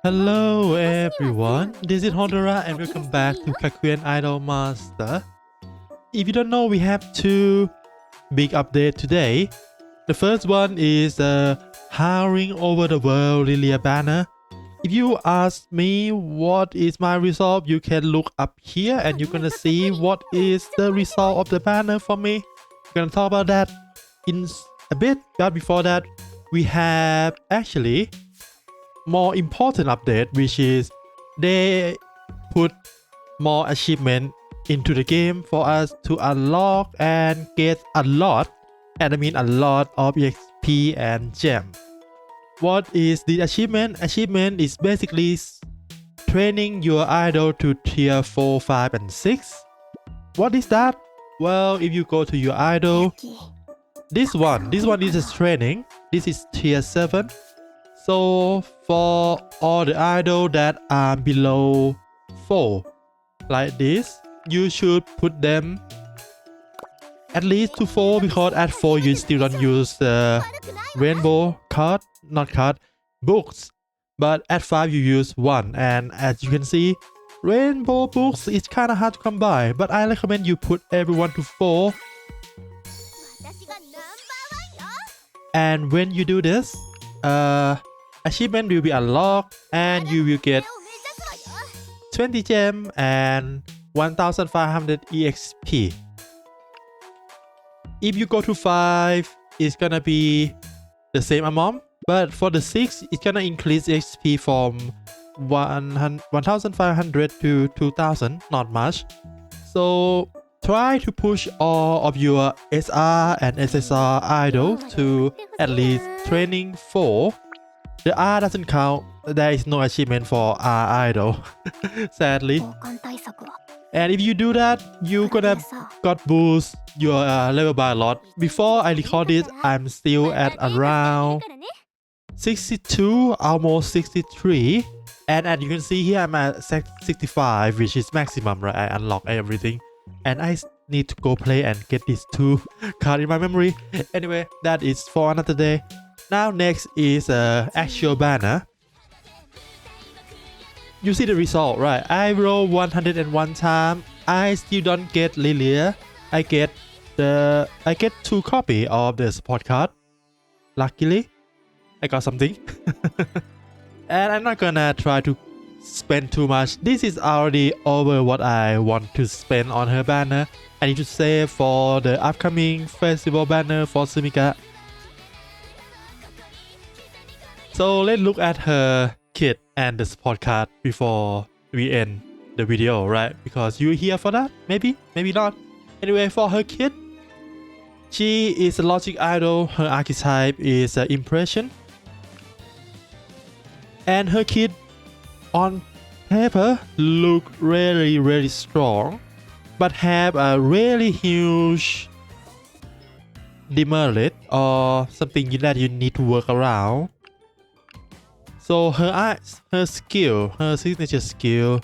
Hello everyone, this is Honora and welcome back to Gakuen Idol Master. If you don't know, we have two big updates today. The first one is the Howling over the world Lilja banner. If you ask me what is my result, you can look up here and you're gonna see what is the result of the banner for me. We're gonna talk about that in a bit, but before that, we have actually more important update, which is they put more achievement into the game for us to unlock and get a lot, and I mean a lot of EXP and gem. What is the achievement? Achievement is basically training your idol to tier 4, 5 and 6. What is that? Well, if you go to your idol, this one is a training. This is tier 7. So for all the idol that are below 4 like this, you should put them at least to 4, because at 4 you still don't use the rainbow card, not card, books, but at 5 you use 1, and as you can see, rainbow books is kinda hard to come by, but I recommend you put everyone to 4. And when you do this, achievement will be unlocked and you will get 20 gem and 1500 EXP. If you go to 5, it's gonna be the same amount, but for the 6, it's gonna increase XP from 1500 to 2000, not much. So try to push all of your SR and SSR idol to at least training 4. The R doesn't count, there is no achievement for R idol, sadly. And if you do that, you're gonna got boost your level by a lot. Before I record this, I'm still at around 62, almost 63. And as you can see here, I'm at 65, which is maximum, right? I unlock everything. And I need to go play and get these 2 cards in my memory. Anyway, that is for another day. Now next is actual banner. You see the result, right? I roll 101 times. I still don't get Lilja. I get 2 copy of the support card. Luckily, I got something. And I'm not gonna try to spend too much. This is already over what I want to spend on her banner. I need to save for the upcoming festival banner for Sumika. So let's look at her kit and the support card before we end the video, right? Because you're here for that? Maybe not. Anyway, for her kit, she is a logic idol. Her archetype is impression. And her kit on paper look really strong, but have a really huge demerit or something that you need to work around. So her signature skill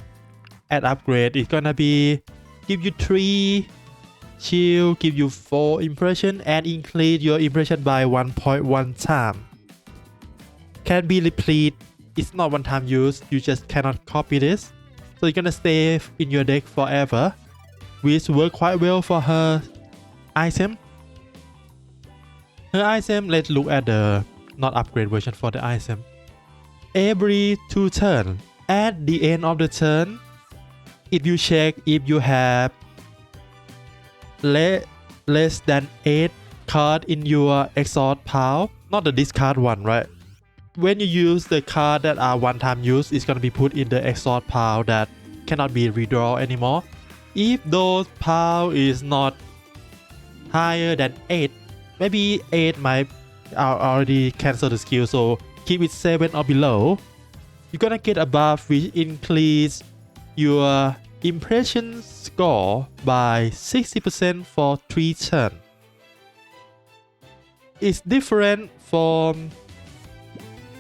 at upgrade is gonna be give you 3 shield, give you 4 impression, and increase your impression by 1.1 time. Can be repeat. It's not one time use. You just cannot copy this. So it's gonna stay in your deck forever, which work quite well for her item. Her item. Let's look at the not upgrade version for the item. Every 2 turns, at the end of the turn, if you check if you have less than 8 cards in your exhaust pile, not the discard one, right? When you use the card that are one time use, it's gonna be put in the exhaust pile that cannot be redraw anymore. If those pile is not higher than 8, maybe 8 might already cancel the skill, so keep it 7 or below. You're gonna get a buff which increase your impression score by 60% for 3 turns. It's different from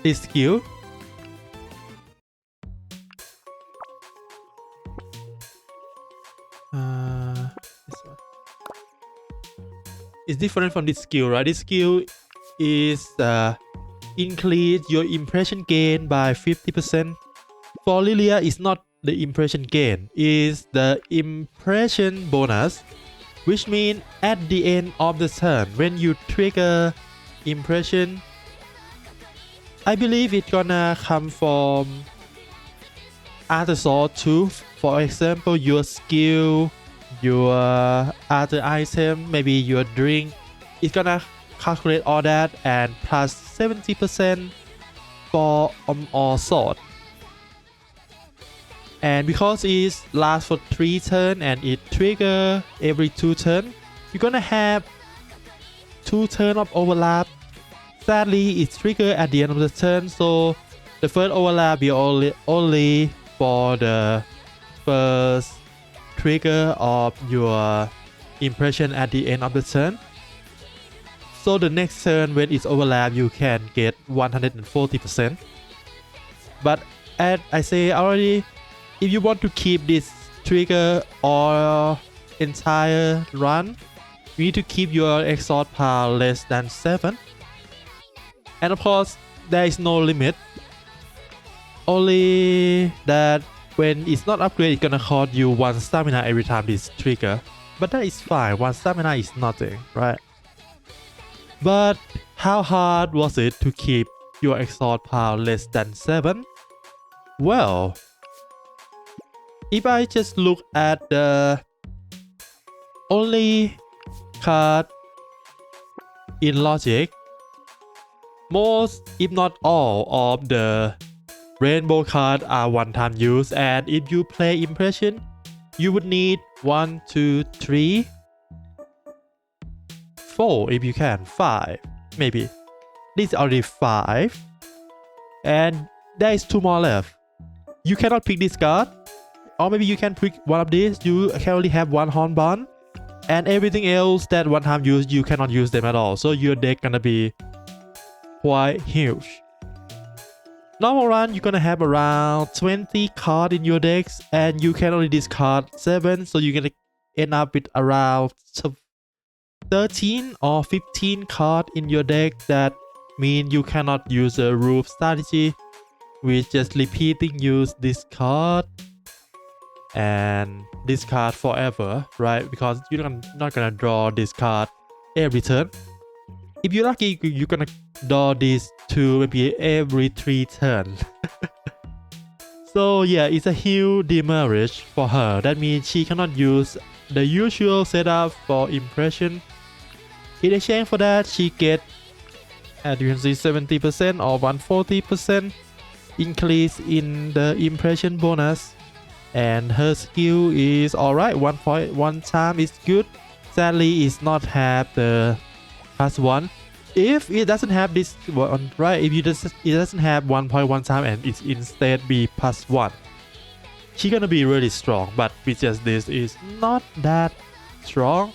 this skill. It's different from this skill, right? This skill is increase your impression gain by 50%. For Lilja, it's not the impression gain, it's the impression bonus, which means at the end of the turn, when you trigger impression, I believe it's gonna come from other sort too. For example, your skill, your other item, maybe your drink. It's gonna calculate all that and plus 70% for all sort. And because it lasts for 3 turns and it trigger every 2 turns, you're gonna have 2 turns of overlap. Sadly, it's triggered at the end of the turn, so the first overlap will only for the first trigger of your impression at the end of the turn. So the next turn when it's overlap, you can get 140%. But as I say already, if you want to keep this trigger or entire run, you need to keep your exhaust power less than 7. And of course, there is no limit. Only that when it's not upgraded, it's gonna cost you 1 stamina every time this trigger. But that is fine, 1 stamina is nothing, right? But how hard was it to keep your exhaust power less than 7? Well, if I just look at the only card in logic, most if not all of the rainbow cards are one-time use, and if you play impression, you would need 1, 2, 3, 4 if you can, 5 maybe. This is already 5, and there is 2 more left. You cannot pick this card, or maybe you can pick one of these. You can only have 1 hornbun, and everything else that one-time use, you cannot use them at all. So your deck gonna be quite huge. Normal run, you're gonna have around 20 cards in your decks, and you can only discard 7, so you're gonna end up with around 13 or 15 cards in your deck. That means you cannot use a roof strategy with just repeating use this card and this card forever, right? Because you're not gonna draw this card every turn. If you're lucky, you're gonna draw this 2 maybe every 3 turns. So yeah, it's a huge demerit for her. That means she cannot use the usual setup for impression. In exchange for that, she get, as you can see, 70% or 140% increase in the impression bonus. And her skill is alright, 1.1 time is good. Sadly, it's not have the +1. If it doesn't have this one, right? If it doesn't have 1.1 time and it's instead be +1, she's gonna be really strong. But with just this, is not that strong.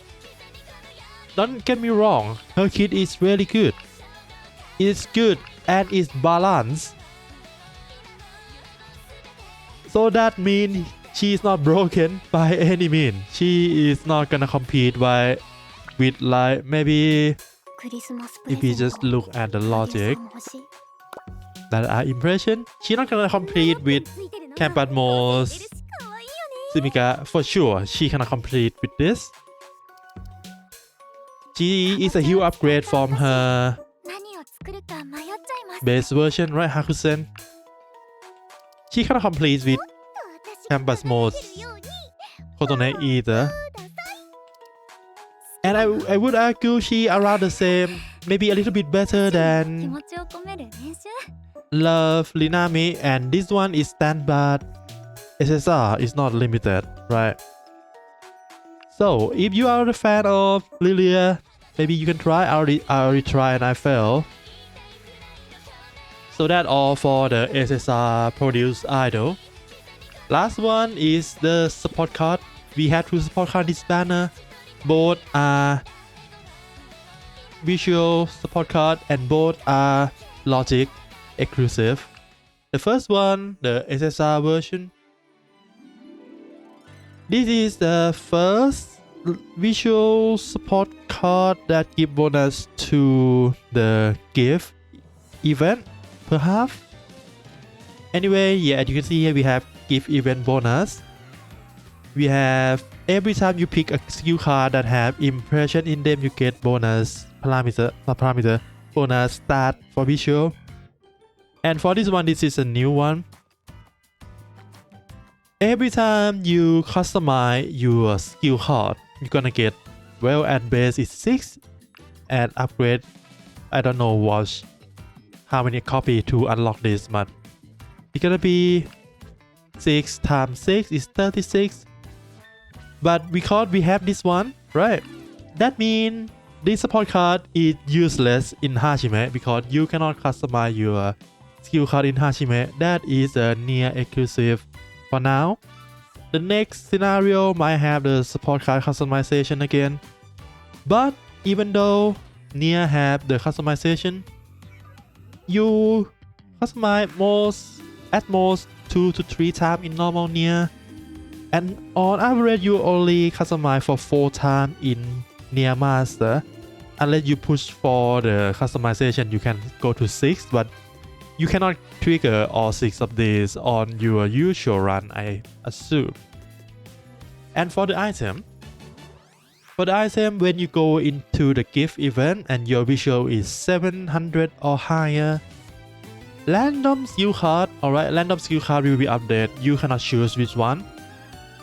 Don't get me wrong, her kit is really good. It's good and it's balanced. So that means she is not broken by any means. She is not gonna compete with like maybe, if you just look at the logic that are impression, she's not gonna compete with Campatmos, Simika for sure. She cannot compete with this. She is a huge upgrade from her base version, right, Hakusen? She cannot compete with Campatmos Kotone either. And I would argue she around the same, maybe a little bit better than Love Linami, and this one is standard SSR, is not limited, right? So if you are a fan of Lilja, maybe you can try. I already tried and I failed. So that's all for the SSR produced idol. Last one is the support card. We have 2 support cards in this banner. Both are visual support card and both are logic exclusive. The first one, the SSR version. This is the first visual support card that give bonus to the gift event per half. Anyway, yeah, as you can see here, we have gift event bonus. We have every time you pick a skill card that have impression in them, you get bonus parameter bonus stat for visual. And for this one, this is a new one. Every time you customize your skill card, you're gonna get, well, at base is 6, at upgrade, I don't know what, how many copy to unlock this, but it's gonna be 6 times 6 is 36. But because we have this one, right, that means this support card is useless in Hashime because you cannot customize your skill card in Hashime. That is a near exclusive for now. The next scenario might have the support card customization again. But even though near have the customization, you customize at most 2 to 3 times in normal near. And on average, you only customize for 4 times in near master. Unless you push for the customization, you can go to 6, but you cannot trigger all 6 of these on your usual run, I assume. And for the item, when you go into the gift event and your visual is 700 or higher, random skill card, alright, random skill card will be updated. You cannot choose which one.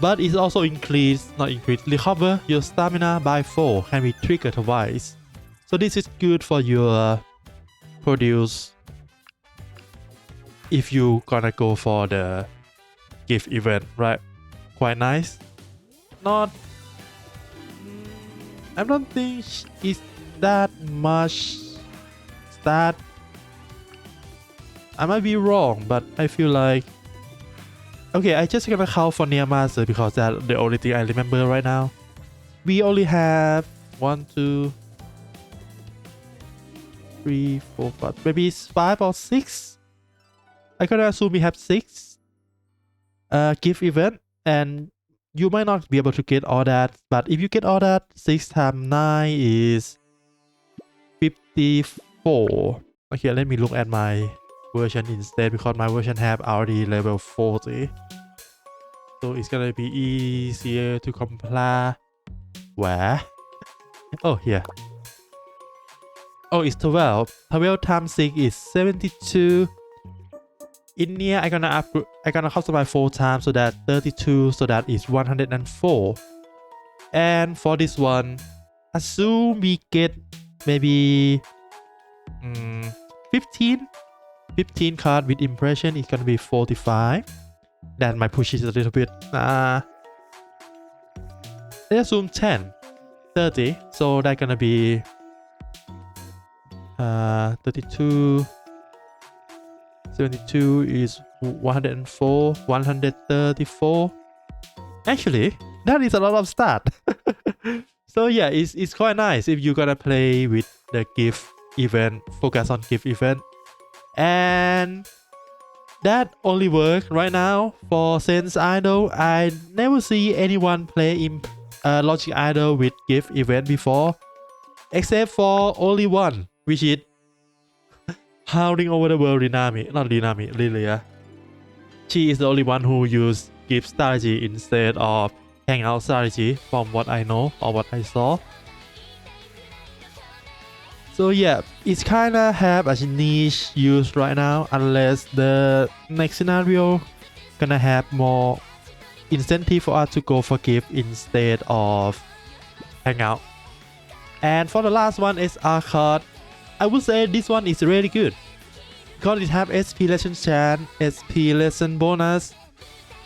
But it's also recover your stamina by 4, can be triggered twice. So this is good for your produce if you gonna go for the gift event, right? Quite nice. Not, I don't think it's that much stat. I might be wrong, but I feel like, okay, I just gonna count for near master because that's the only thing I remember right now. We only have 1, 2, 3, 4, 5, maybe it's 5 or 6. I gonna assume we have 6 gift event, and you might not be able to get all that, but if you get all that, 6 times 9 is 54. Okay, let me look at my version instead because my version have already level 40, so it's gonna be easier to compare. Where? Oh, here. Oh, it's 12 times 6 is 72. In here, I gonna customize 4 times, so that 32, so that is 104. And for this one, assume we get maybe 15 card with impression is gonna be 45. That might push it a little bit. Let's assume 30. So that's gonna be 32. 72 is 104, 134. Actually, that is a lot of stat. So yeah, it's quite nice if you're gonna play with the gift event, focus on gift event. And that only works right now for Sense Idol. I never see anyone play in Logic Idol with gift event before, except for only one, which is Howling over the world, Lilja. She is the only one who used gift strategy instead of hangout strategy, from what I know or what I saw. So yeah, it's kinda have a niche use right now, unless the next scenario gonna have more incentive for us to go for gift instead of hangout. And for the last one is our card. I would say this one is really good because it have SP lesson chance, SP lesson bonus,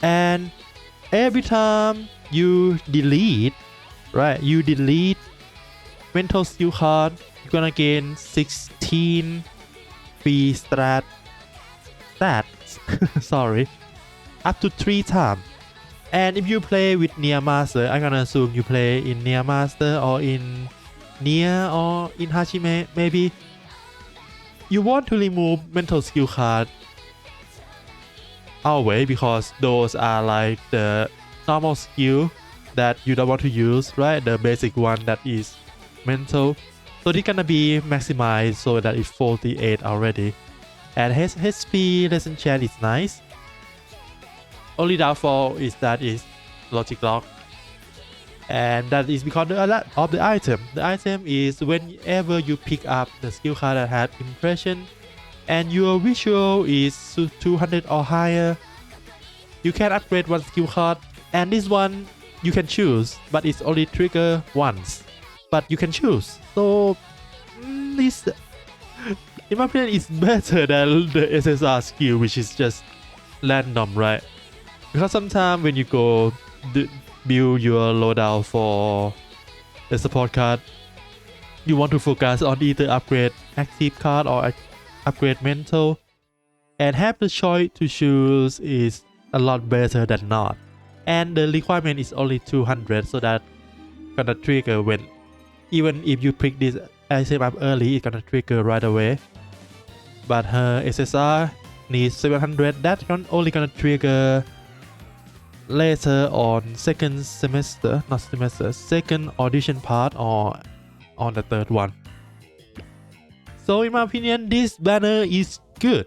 and every time you delete, right? You delete mental skill card, you're gonna gain 16 free stats. Sorry, up to 3 times. And if you play with Near Master, I'm gonna assume you play in Near Master or in Nier or in Hashime, maybe you want to remove mental skill card away because those are like the normal skill that you don't want to use, right? The basic one that is mental. So it's gonna be maximized so that it's 48 already. And his HP lesson chant is nice. Only downfall is that is logic lock. And that is because of the item. The item is whenever you pick up the skill card that has impression and your visual is 200 or higher, you can upgrade one skill card, and this one you can choose, but it's only trigger once. But you can choose. So this, in my opinion, is better than the SSR skill, which is just random, right? Because sometimes when you go build your loadout for the support card, you want to focus on either upgrade active card or upgrade mental, and have the choice to choose is a lot better than not. And the requirement is only 200, so that gonna trigger when, even if you pick this item up early, it's gonna trigger right away. But her SSR needs 700, that's only gonna trigger later on second audition part or on the third one. So in my opinion, this banner is good.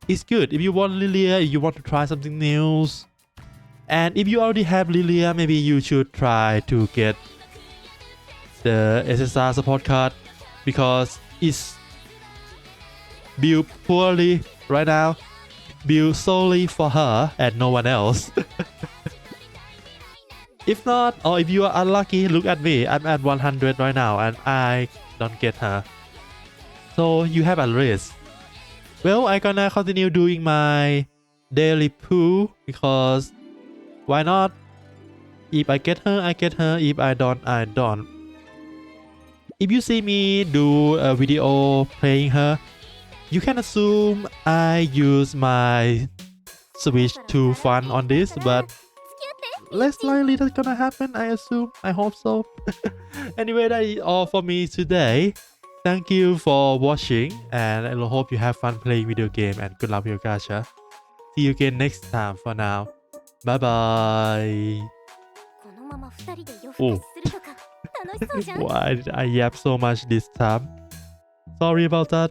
It's good if you want Lilja, if you want to try something new. And if you already have Lilja, maybe you should try to get the SSR support card, because it's built poorly right now, built solely for her and no one else. If not, or if you are unlucky, look at me, I'm at 100 right now and I don't get her. So you have a risk. Well, I'm gonna continue doing my daily pull, because why not? If I get her, I get her. If I don't, I don't. If you see me do a video playing her, you can assume I use my Switch to fun on this, but less likely that's gonna happen, I assume. I hope so. Anyway, that is all for me today. Thank you for watching, and I hope you have fun playing video game, and good luck with your gacha. See you again next time. For now, bye bye. Oh. Why did I yap so much this time? Sorry about that.